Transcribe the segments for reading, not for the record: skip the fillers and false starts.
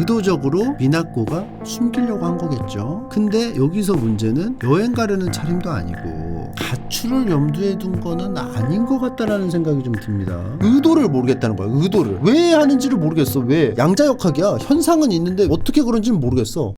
의도적으로 미나코가 숨기려고 한 거겠죠. 근데 여기서 문제는 여행 가려는 차림도 아니고 가출을 염두에 둔 거는 아닌 것 같다라는 생각이 좀 듭니다. 의도를 모르겠다는 거야. 의도를 왜 하는지를 모르겠어. 왜 양자역학이야. 현상은 있는데 어떻게 그런지는 모르겠어.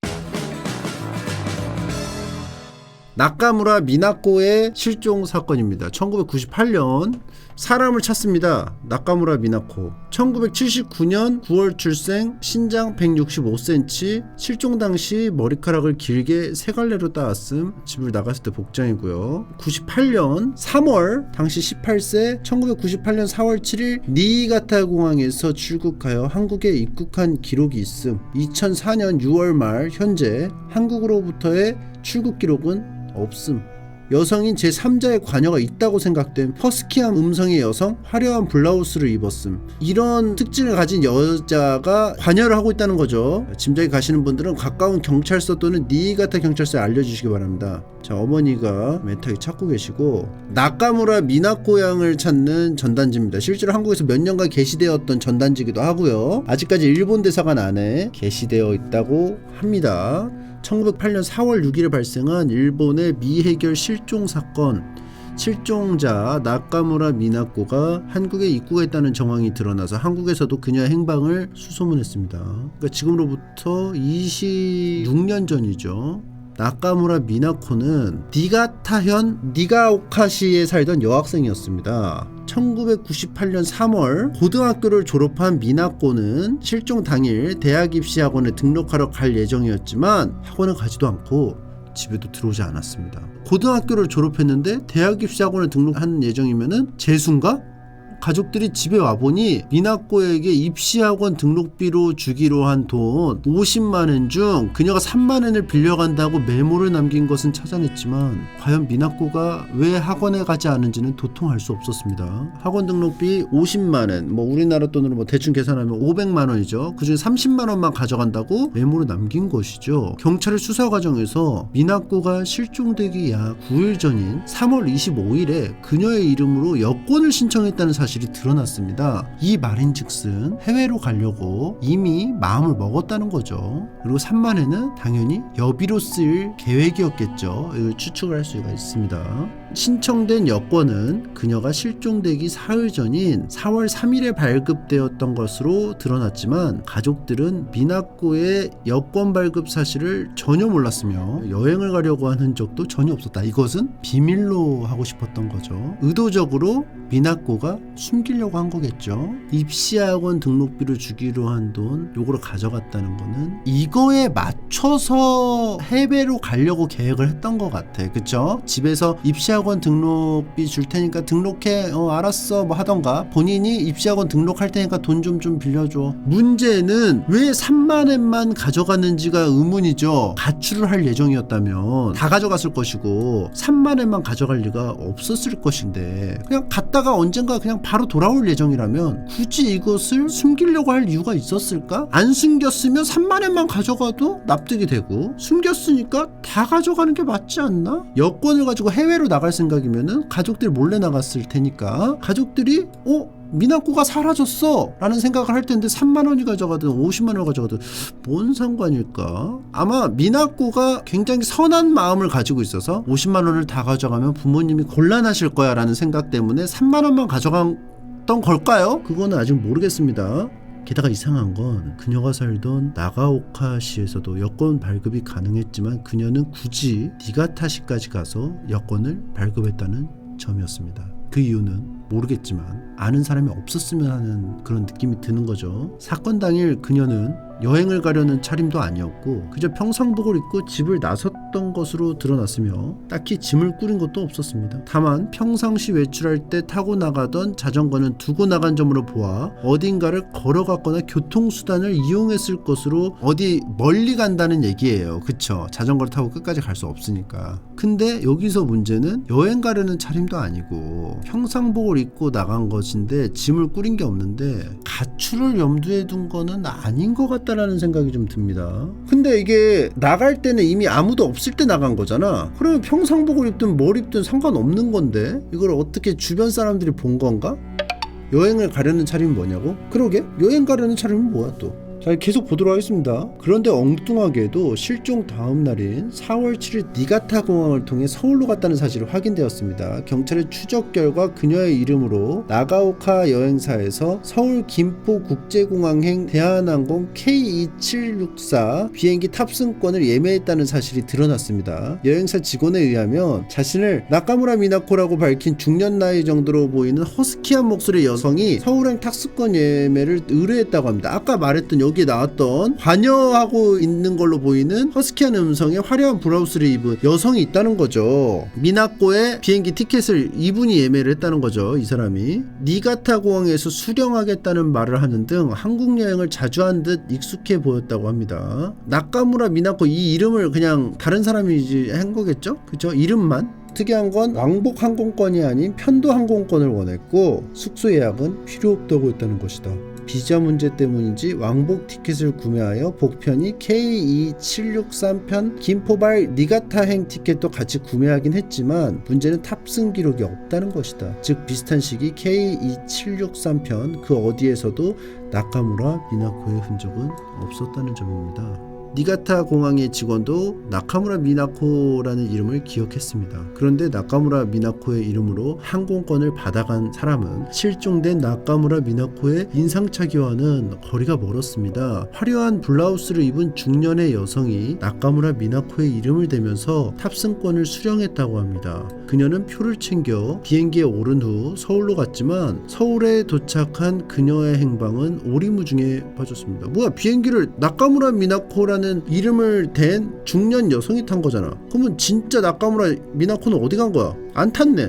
나카무라 미나코의 실종 사건입니다. 1998년 사람을 찾습니다. 나카무라 미나코 1979년 9월 출생, 신장 165cm, 실종 당시 머리카락을 길게 세 갈래로 따왔음, 집을 나갔을 때 복장이고요. 98년 3월 당시 18세, 1998년 4월 7일 니이가타 공항에서 출국하여 한국에 입국한 기록이 있음. 2004년 6월 말 현재 한국으로부터의 출국 기록은 없음. 여성인 제3자의 관여가 있다고 생각된 허스키한 음성의 여성, 화려한 블라우스를 입었음. 이런 특징을 가진 여자가 관여를 하고 있다는 거죠. 짐작이 가시는 분들은 가까운 경찰서 또는 니이가타 경찰서에 알려주시기 바랍니다. 자, 어머니가 메타기 찾고 계시고, 나카무라 미나코 양을 찾는 전단지입니다. 실제로 한국에서 몇 년간 게시되었던 전단지이기도 하고요. 아직까지 일본 대사관 안에 게시되어 있다고 합니다. 1908년 4월 6일에 발생한 일본의 미해결 실종 사건, 실종자 나카무라 미나코가 한국에 입국했다는 정황이 드러나서 한국에서도 그녀의 행방을 수소문했습니다. 그러니까 지금으로부터 26년 전이죠. 나카무라 미나코는 니가타현 니가오카시에 살던 여학생이었습니다. 1998년 3월 고등학교를 졸업한 미나코는 실종 당일 대학 입시 학원에 등록하러 갈 예정이었지만 학원에 가지도 않고 집에도 들어오지 않았습니다. 고등학교를 졸업했는데 대학 입시 학원에 등록한 예정이면은 재수인가? 가족들이 집에 와보니 미나코에게 입시학원 등록비로 주기로 한 돈 50만엔 중 그녀가 3만엔을 빌려간다고 메모를 남긴 것은 찾아냈지만 과연 미나코가 왜 학원에 가지 않은지는 도통 알 수 없었습니다. 학원 등록비 50만엔, 우리나라 돈으로 대충 계산하면 500만원이죠. 그중에 30만원만 가져간다고 메모를 남긴 것이죠. 경찰의 수사 과정에서 미나코가 실종되기 약 9일 전인 3월 25일에 그녀의 이름으로 여권을 신청했다는 사실이 드러났습니다. 이 말인즉슨 해외로 가려고 이미 마음을 먹었다는 거죠. 그리고 3만엔은 당연히 여비로 쓸 계획이었겠죠. 이걸 추측을 할 수가 있습니다. 신청된 여권은 그녀가 실종되기 사흘 전인 4월 3일에 발급되었던 것으로 드러났지만 가족들은 미나코의 여권 발급 사실을 전혀 몰랐으며 여행을 가려고 한 흔적도 전혀 없었다. 이것은 비밀로 하고 싶었던 거죠. 의도적으로 미나코가 숨기려고 한 거겠죠. 입시학원 등록비를 주기로 한 돈 요거를 가져갔다는 거는 이거에 맞춰서 해외로 가려고 계획을 했던 것 같아. 그쵸? 집에서 입시학원 등록비 줄 테니까 등록해, 알았어 하던가, 본인이 입시학원 등록할 테니까 돈 좀 빌려줘. 문제는 왜 3만엔만 가져갔는지가 의문이죠. 가출을 할 예정이었다면 다 가져갔을 것이고 3만엔만 가져갈 리가 없었을 것인데 그냥 갔다가 언젠가 그냥 바로 돌아올 예정이라면 굳이 이것을 숨기려고 할 이유가 있었을까? 안 숨겼으면 3만엔만 가져가도 납득이 되고, 숨겼으니까 다 가져가는 게 맞지 않나? 여권을 가지고 해외로 나갈 생각이면은 가족들이 몰래 나갔을 테니까 가족들이 미나코가 사라졌어 라는 생각을 할 텐데 3만원이 가져가든 50만원 가져가든 뭔 상관일까? 아마 미나코가 굉장히 선한 마음을 가지고 있어서 50만원을 다 가져가면 부모님이 곤란하실 거야 라는 생각 때문에 3만원만 가져갔던 걸까요? 그거는 아직 모르겠습니다. 게다가 이상한 건 그녀가 살던 나가오카시에서도 여권 발급이 가능했지만 그녀는 굳이 니가타시까지 가서 여권을 발급했다는 점이었습니다. 그 이유는 모르겠지만 아는 사람이 없었으면 하는 그런 느낌이 드는 거죠. 사건 당일 그녀는 여행을 가려는 차림도 아니었고 그저 평상복을 입고 집을 나섰던 것으로 드러났으며 딱히 짐을 꾸린 것도 없었습니다. 다만 평상시 외출할 때 타고 나가던 자전거는 두고 나간 점으로 보아 어딘가를 걸어갔거나 교통수단을 이용했을 것으로, 어디 멀리 간다는 얘기예요. 그쵸? 자전거를 타고 끝까지 갈 수 없으니까. 근데 여기서 문제는 여행 가려는 차림도 아니고 평상복을 입고 나간 것인데 짐을 꾸린 게 없는데 가출을 염두에 둔 거는 아닌 것 같다라는 생각이 좀 듭니다. 근데 이게 나갈 때는 이미 아무도 없을 때 나간 거잖아. 그러면 평상복을 입든 뭘 입든 상관없는 건데 이걸 어떻게 주변 사람들이 본 건가? 여행을 가려는 차림이 뭐냐고? 그러게? 여행 가려는 차림은 뭐야 또? 자, 계속 보도록 하겠습니다. 그런데 엉뚱하게도 실종 다음 날인 4월 7일 니가타 공항을 통해 서울로 갔다는 사실이 확인되었습니다. 경찰의 추적 결과 그녀의 이름으로 나가오카 여행사에서 서울 김포 국제공항행 대한항공 K2764 비행기 탑승권을 예매했다는 사실이 드러났습니다. 여행사 직원에 의하면 자신을 나카무라 미나코라고 밝힌 중년 나이 정도로 보이는 허스키한 목소리의 여성이 서울행 탑승권 예매를 의뢰했다고 합니다. 아까 말했던 여기에 나왔던 관여하고 있는 걸로 보이는 허스키한 음성의 화려한 브라우스를 입은 여성이 있다는 거죠. 미나코의 비행기 티켓을 이분이 예매를 했다는 거죠. 이 사람이 니가타 공항에서 수령하겠다는 말을 하는 등 한국 여행을 자주 한 듯 익숙해 보였다고 합니다. 나카무라 미나코 이 이름을 그냥 다른 사람이 한 거겠죠? 그죠? 이름만. 특이한 건 왕복 항공권이 아닌 편도 항공권을 원했고 숙소 예약은 필요 없다고 했다는 것이다. 비자 문제 때문인지 왕복 티켓을 구매하여 복편이 K2763편 김포발 니가타행 티켓도 같이 구매하긴 했지만 문제는 탑승 기록이 없다는 것이다. 즉 비슷한 시기 K2763편 그 어디에서도 나카무라 미나코의 흔적은 없었다는 점입니다. 니가타 공항의 직원도 나카무라 미나코라는 이름을 기억했습니다. 그런데 나카무라 미나코의 이름으로 항공권을 받아간 사람은 실종된 나카무라 미나코의 인상착의와는 거리가 멀었습니다. 화려한 블라우스를 입은 중년의 여성이 나카무라 미나코의 이름을 대면서 탑승권을 수령했다고 합니다. 그녀는 표를 챙겨 비행기에 오른 후 서울로 갔지만 서울에 도착한 그녀의 행방은 오리무중에 빠졌습니다. 뭐야, 비행기를 나카무라 미나코라는 이름을 댄 중년 여성이 탄 거잖아. 그러면 진짜 나카무라 미나코는 어디 간 거야? 안 탔네.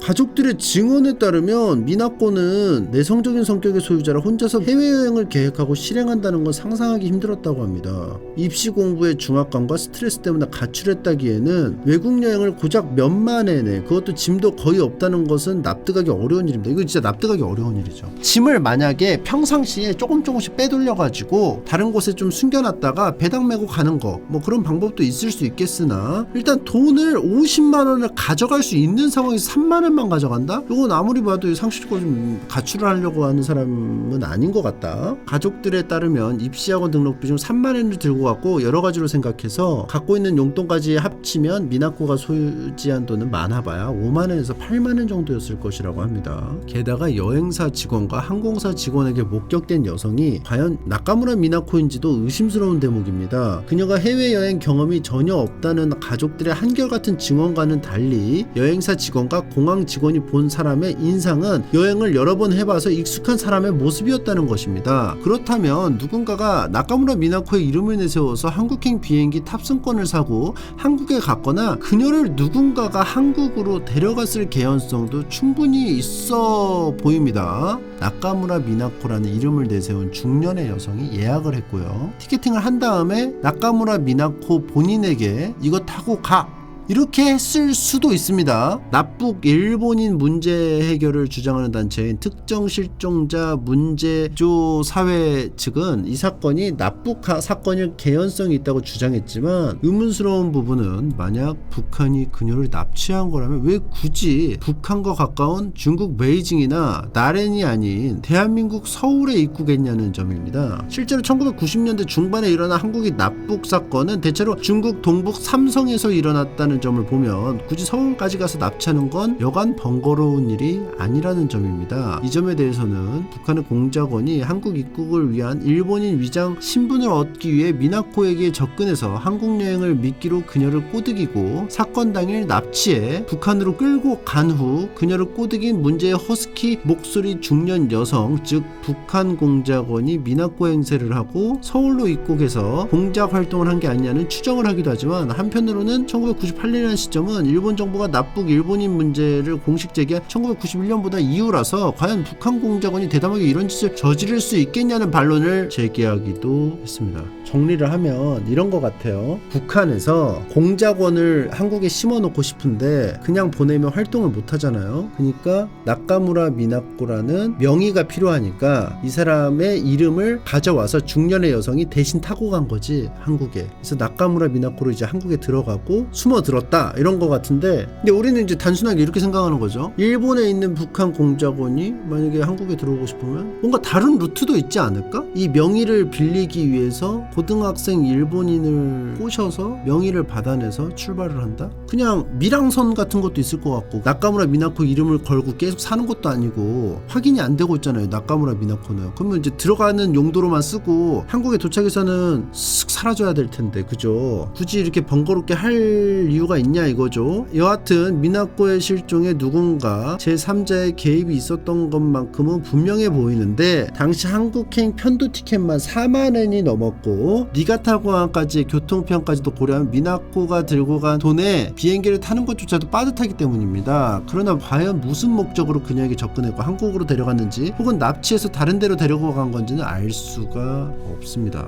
가족들의 증언에 따르면 미나코는 내성적인 성격의 소유자라 혼자서 해외여행을 계획하고 실행한다는 건 상상하기 힘들었다고 합니다. 입시 공부의 중압감과 스트레스 때문에 가출했다기에는 외국 여행을 고작 몇만 엔에 그것도 짐도 거의 없다는 것은 납득하기 어려운 일입니다. 이거 진짜 납득하기 어려운 일이죠. 짐을 만약에 평상시에 조금씩 빼돌려가지고 다른 곳에 좀 숨겨놨다가 배당 메고 가는 거 뭐 그런 방법도 있을 수 있겠으나 일단 돈을 50만 원을 가져갈 수 있는 상황에서 3만 원 만 가져간다? 이건 아무리 봐도 상식적으로 좀 가출을 하려고 하는 사람은 아닌 것 같다. 가족들에 따르면 입시학원 등록비 중 3만 원을 들고 갔고 여러 가지로 생각해서 갖고 있는 용돈까지 합치면 미나코가 소유지한 돈은 많아봐야 5만 원에서 8만 원 정도였을 것이라고 합니다. 게다가 여행사 직원과 항공사 직원에게 목격된 여성이 과연 나카무라 미나코인지도 의심스러운 대목입니다. 그녀가 해외여행 경험이 전혀 없다는 가족들의 한결같은 증언과는 달리 여행사 직원과 공항 직원이 본 사람의 인상은 여행을 여러 번 해봐서 익숙한 사람의 모습이었다는 것입니다. 그렇다면 누군가가 나카무라 미나코의 이름을 내세워서 한국행 비행기 탑승권을 사고 한국에 갔거나 그녀를 누군가가 한국으로 데려갔을 개연성도 충분히 있어 보입니다. 나카무라 미나코라는 이름을 내세운 중년의 여성이 예약을 했고요. 티켓팅을 한 다음에 나카무라 미나코 본인에게 이거 타고 가! 이렇게 했을 수도 있습니다. 납북 일본인 문제 해결을 주장하는 단체인 특정 실종자 문제조 사회 측은 이 사건이 납북 사건일 개연성이 있다고 주장했지만 의문스러운 부분은 만약 북한이 그녀를 납치한 거라면 왜 굳이 북한과 가까운 중국 베이징이나 나렌이 아닌 대한민국 서울에 입국했냐는 점입니다. 실제로 1990년대 중반에 일어난 한국인 납북 사건은 대체로 중국 동북 삼성에서 일어났다는 점을 보면 굳이 서울까지 가서 납치하는 건 여간 번거로운 일이 아니라는 점입니다. 이 점에 대해서는 북한의 공작원이 한국 입국을 위한 일본인 위장 신분을 얻기 위해 미나코에게 접근해서 한국 여행을 미끼로 그녀를 꼬드기고 사건 당일 납치해 북한으로 끌고 간 후 그녀를 꼬드긴 문제의 허스키 목소리 중년 여성 즉 북한 공작원이 미나코 행세를 하고 서울로 입국해서 공작 활동을 한 게 아니냐는 추정을 하기도 하지만 한편으로는 1998년 시점은 일본 정부가 납북 일본인 문제를 공식 제기한 1991년보다 이후라서 과연 북한 공작원이 대담하게 이런 짓을 저지를 수 있겠냐는 반론을 제기하기도 했습니다. 정리를 하면 이런 것 같아요. 북한에서 공작원을 한국에 심어놓고 싶은데 그냥 보내면 활동을 못 하잖아요. 그러니까 나카무라 미나코라는 명의가 필요하니까 이 사람의 이름을 가져와서 중년의 여성이 대신 타고 간 거지, 한국에. 그래서 나카무라 미나코로 이제 한국에 들어가고 숨어 들었다 이런 거 같은데, 근데 우리는 이제 단순하게 이렇게 생각하는 거죠. 일본에 있는 북한 공작원이 만약에 한국에 들어오고 싶으면 뭔가 다른 루트도 있지 않을까? 이 명의를 빌리기 위해서 고등학생 일본인을 꼬셔서 명의를 받아내서 출발을 한다? 그냥 밀항선 같은 것도 있을 것 같고, 나카무라 미나코 이름을 걸고 계속 사는 것도 아니고 확인이 안 되고 있잖아요, 나카무라 미나코는. 그러면 이제 들어가는 용도로만 쓰고 한국에 도착해서는 쓱 사라져야 될 텐데, 그죠? 굳이 이렇게 번거롭게 할 이유가 있냐 이거죠. 여하튼 미나코의 실종에 누군가 제3자의 개입이 있었던 것만큼은 분명해 보이는데, 당시 한국행 편도 티켓만 4만엔이 넘었고 니가타 공항까지의 교통편까지도 고려하면 미나코가 들고 간 돈에 비행기를 타는 것조차도 빠듯하기 때문입니다. 그러나 과연 무슨 목적으로 그녀에게 접근했고 한국으로 데려갔는지, 혹은 납치해서 다른 데로 데려간 건지는 알 수가 없습니다.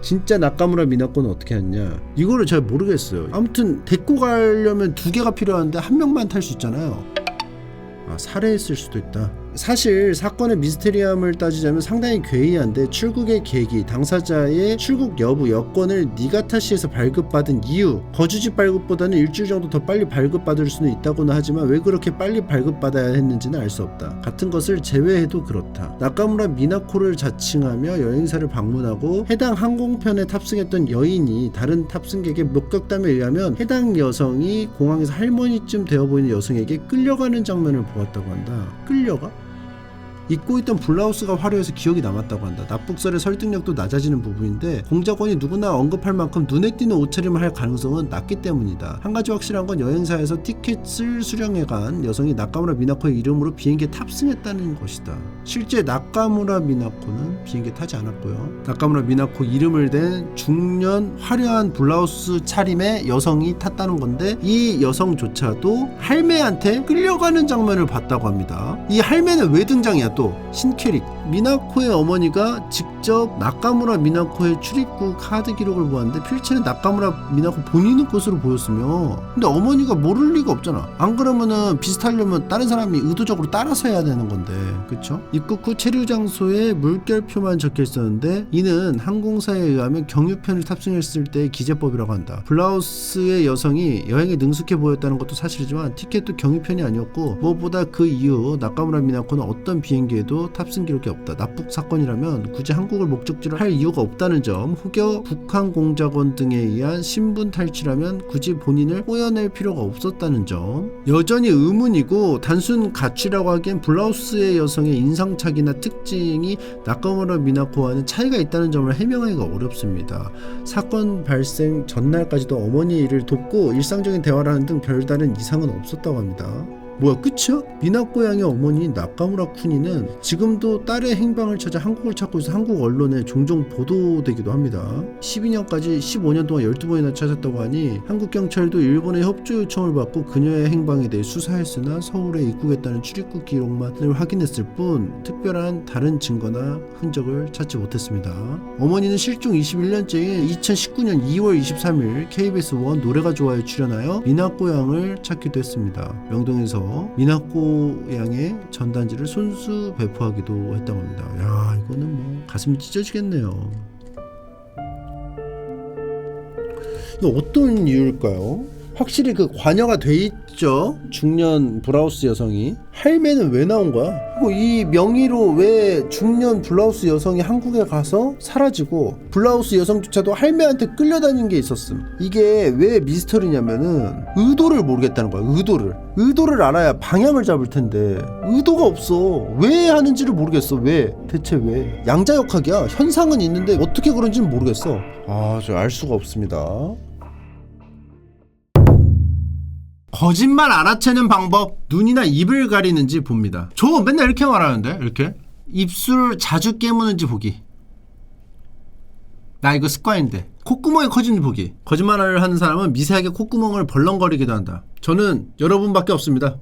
진짜 나카무라 미나코는 어떻게 했냐, 이거를 잘 모르겠어요. 아무튼 데리고 가려면 2개가 필요한데 1명만 탈 수 있잖아요. 살해했을 수도 있다. 사실 사건의 미스테리함을 따지자면 상당히 괴이한데, 출국의 계기, 당사자의 출국 여부, 여권을 니가타시에서 발급받은 이유, 거주지 발급보다는 일주일 정도 더 빨리 발급받을 수는 있다고는 하지만 왜 그렇게 빨리 발급받아야 했는지는 알 수 없다. 같은 것을 제외해도 그렇다. 나카무라 미나코를 자칭하며 여행사를 방문하고 해당 항공편에 탑승했던 여인이 다른 탑승객의 목격담에 의하면 해당 여성이 공항에서 할머니쯤 되어 보이는 여성에게 끌려가는 장면을 보았다고 한다. 끌려가? 입고 있던 블라우스가 화려해서 기억이 남았다고 한다. 납북설의 설득력도 낮아지는 부분인데, 공작원이 누구나 언급할 만큼 눈에 띄는 옷차림을 할 가능성은 낮기 때문이다. 한 가지 확실한 건 여행사에서 티켓을 수령해간 여성이 나카무라 미나코의 이름으로 비행기에 탑승했다는 것이다. 실제 나카무라 미나코는 비행기에 타지 않았고요. 나카무라 미나코 이름을 댄 중년 화려한 블라우스 차림의 여성이 탔다는 건데, 이 여성조차도 할매한테 끌려가는 장면을 봤다고 합니다. 이 할매는 왜 등장이야? 또 신캐릭. 미나코의 어머니가 직접 나카무라 미나코의 출입국 카드 기록을 보았는데 필체는 나카무라 미나코 본인의 것으로 보였으며, 근데 어머니가 모를 리가 없잖아. 안 그러면은 비슷하려면 다른 사람이 의도적으로 따라서 해야 되는 건데, 그쵸? 입국 후 체류 장소에 물결표만 적혀 있었는데, 이는 항공사에 의하면 경유편을 탑승했을 때의 기재법이라고 한다. 블라우스의 여성이 여행에 능숙해 보였다는 것도 사실이지만 티켓도 경유편이 아니었고, 무엇보다 그 이후 나카무라 미나코는 어떤 비행기에도 탑승 기록이 없다. 납북 사건이라면 굳이 한국을 목적지로 할 이유가 없다는 점, 혹여 북한 공작원 등에 의한 신분 탈취라면 굳이 본인을 꼬여낼 필요가 없었다는 점, 여전히 의문이고, 단순 가취라고 하기엔 블라우스의 여성의 인상착의나 특징이 나카무라 미나코와는 차이가 있다는 점을 해명하기가 어렵습니다. 사건 발생 전날까지도 어머니의 일을 돕고 일상적인 대화를 하는 등 별다른 이상은 없었다고 합니다. 뭐야, 끝이야? 미나코 양의 어머니 나카무라 쿠니는 지금도 딸의 행방을 찾아 한국을 찾고 있어 한국 언론에 종종 보도되기도 합니다. 12년까지 15년 동안 12번이나 찾았다고 하니 한국 경찰도 일본의 협조 요청을 받고 그녀의 행방에 대해 수사했으나 서울에 입국했다는 출입국 기록만을 확인했을 뿐 특별한 다른 증거나 흔적을 찾지 못했습니다. 어머니는 실종 21년째인 2019년 2월 23일 KBS 1 노래가 좋아에 출연하여 미나코 양을 찾기도 했습니다. 명동에서 미나코 양의 전단지를 손수 배포하기도 했다고 합니다. 야, 이거는 뭐 가슴이 찢어지겠네요. 이거 어떤 이유일까요? 확실히 그 관여가 돼 있죠. 중년 브라우스 여성이. 할매는 왜 나온 거야? 그리고 이 명의로 왜 중년 블라우스 여성이 한국에 가서 사라지고 블라우스 여성조차도 할매한테 끌려다닌 게 있었음. 이게 왜 미스터리냐면은 의도를 모르겠다는 거야. 의도를 알아야 방향을 잡을 텐데 의도가 없어. 왜 하는지를 모르겠어. 왜? 대체 왜? 양자역학이야. 현상은 있는데 어떻게 그런지는 모르겠어. 저 알 수가 없습니다. 거짓말 알아채는 방법, 눈이나 입을 가리는지 봅니다. 저 맨날 이렇게 말하는데, 이렇게 입술 자주 깨무는지 보기. 나 이거 습관인데. 콧구멍이 커지는지 보기. 거짓말을 하는 사람은 미세하게 콧구멍을 벌렁거리기도 한다. 저는 여러분밖에 없습니다.